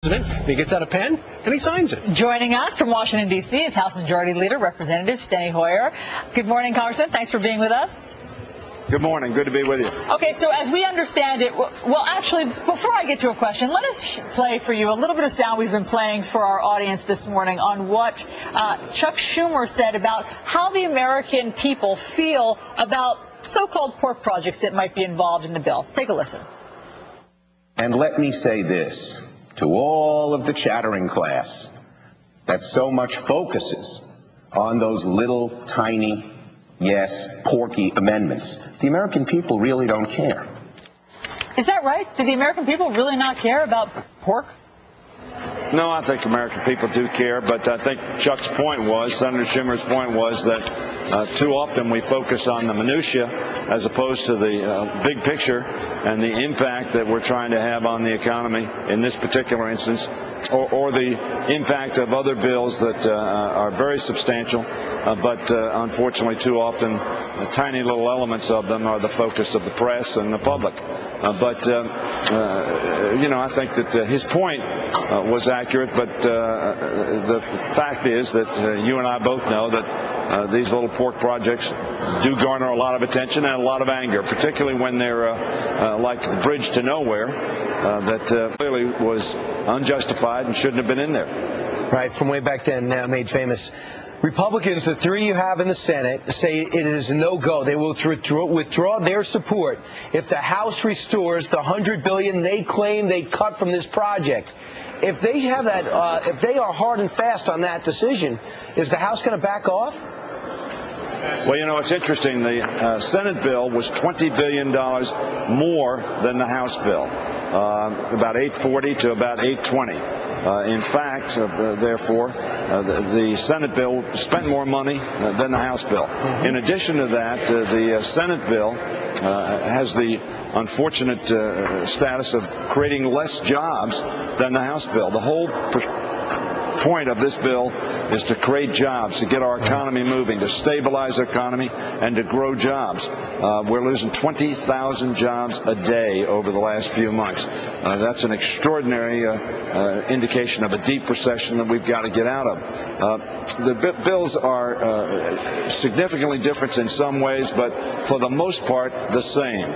He gets out a pen and he signs it. Joining us from Washington, D.C. is House Majority Leader Representative Steny. Good morning, Congressman. Thanks for being with us. Good morning. Good to be with you. Okay, so as we understand it, well, actually, before I get to a question, let us play for you a little bit of sound we've been playing for our audience this morning on what Chuck Schumer said about how the American people feel about so-called pork projects that might be involved in the bill. Take a listen. And let me say this to all of the chattering class that so much focuses on those little tiny, yes, porky amendments. The American people really don't care. Is that right? Do the American people really not care about pork? No, I think American people do care, but I think Chuck's point was, Senator Schumer's point was that too often we focus on the minutia as opposed to the big picture and the impact that we're trying to have on the economy in this particular instance, or the impact of other bills that are very substantial, but unfortunately too often tiny little elements of them are the focus of the press and the public. I think that his point was accurate, but the fact is that you and I both know that these little pork projects do garner a lot of attention and a lot of anger, particularly when they're like the bridge to nowhere that clearly was unjustified and shouldn't have been in there. Right, from way back then, now made famous. Republicans, the three you have in the Senate, say it is a no-go. They will withdraw their support if the House restores the $100 billion they claim they cut from this project. If they have that, if they are hard and fast on that decision, is the House going to back off? Well, you know, it's interesting. The Senate bill was $20 billion more than the House bill, about $840 to about $820. In fact, therefore, the Senate bill spent more money than the House bill. In addition to that, the Senate bill has the unfortunate status of creating less jobs than the House bill. The whole point of this bill is to create jobs, to get our economy moving, to stabilize the economy, and to grow jobs. We're losing 20,000 jobs a day over the last few months. That's an extraordinary indication of a deep recession that we've got to get out of. The bills are significantly different in some ways, but for the most part the same.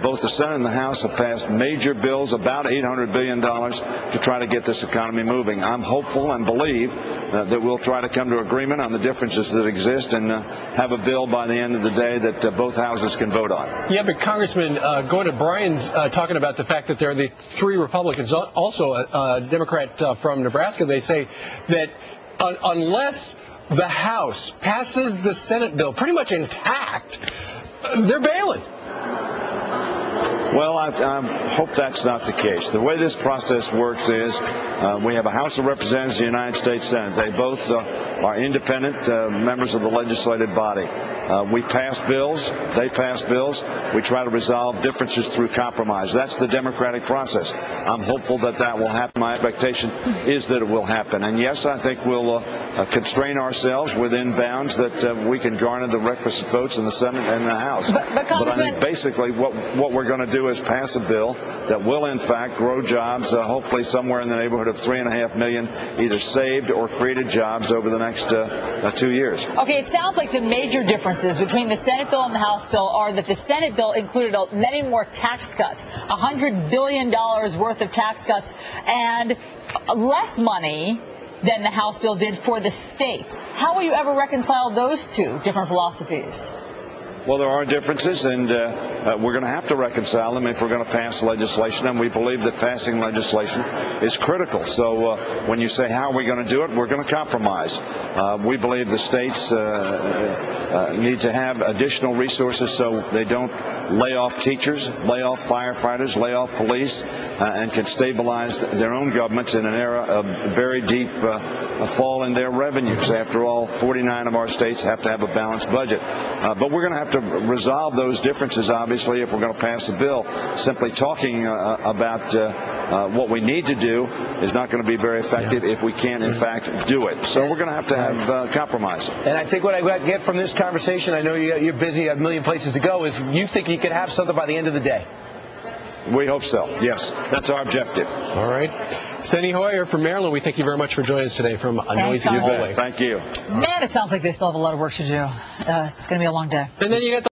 Both the Senate and the House have passed major bills, about $800 billion, to try to get this economy moving. I'm hopeful and believe that we'll try to come to agreement on the differences that exist and have a bill by the end of the day that both houses can vote on. Yeah, but Congressman, going to Brian's talking about the fact that there are the three Republicans, also a Democrat from Nebraska, they say that unless the House passes the Senate bill pretty much intact, they're bailing. Well, I hope that's not the case. The way this process works is we have a House of Representatives and the United States Senate. They both are independent members of the legislative body. We pass bills. They pass bills. We try to resolve differences through compromise. That's the democratic process. I'm hopeful that that will happen. My expectation is that it will happen. And yes, I think we'll constrain ourselves within bounds that we can garner the requisite votes in the Senate and the House. But I think basically what we're going to do is pass a bill that will in fact grow jobs, hopefully somewhere in the neighborhood of 3.5 million either saved or created jobs over the next 2 years. Okay, it sounds like the major differences between the Senate bill and the House bill are that the Senate bill included many more tax cuts, $100 billion worth of tax cuts, and less money than the House bill did for the states. How will you ever reconcile those two different philosophies? Well, there are differences, and we're going to have to reconcile them if we're going to pass legislation, and we believe that passing legislation is critical. So when you say how are we going to do it, we're going to compromise. We believe the states need to have additional resources so they don't lay off teachers, lay off firefighters, lay off police, and can stabilize their own governments in an era of very deep fall in their revenues. After all, 49 of our states have to have a balanced budget. But we're going to have to resolve those differences, obviously, if we're going to pass the bill. Simply talking about what we need to do is not going to be very effective if we can't, in fact, do it. So we're going to have compromise. And I think what I get from this conversation, I know you're busy, you have a million places to go, is you think you could have something by the end of the day. We hope so. Yes, that's our objective. All right. Steny Hoyer from Maryland, we thank you very much for joining us today from a noisy hallway. Thank you. Man, it sounds like they still have a lot of work to do. It's going to be a long day. And then you got the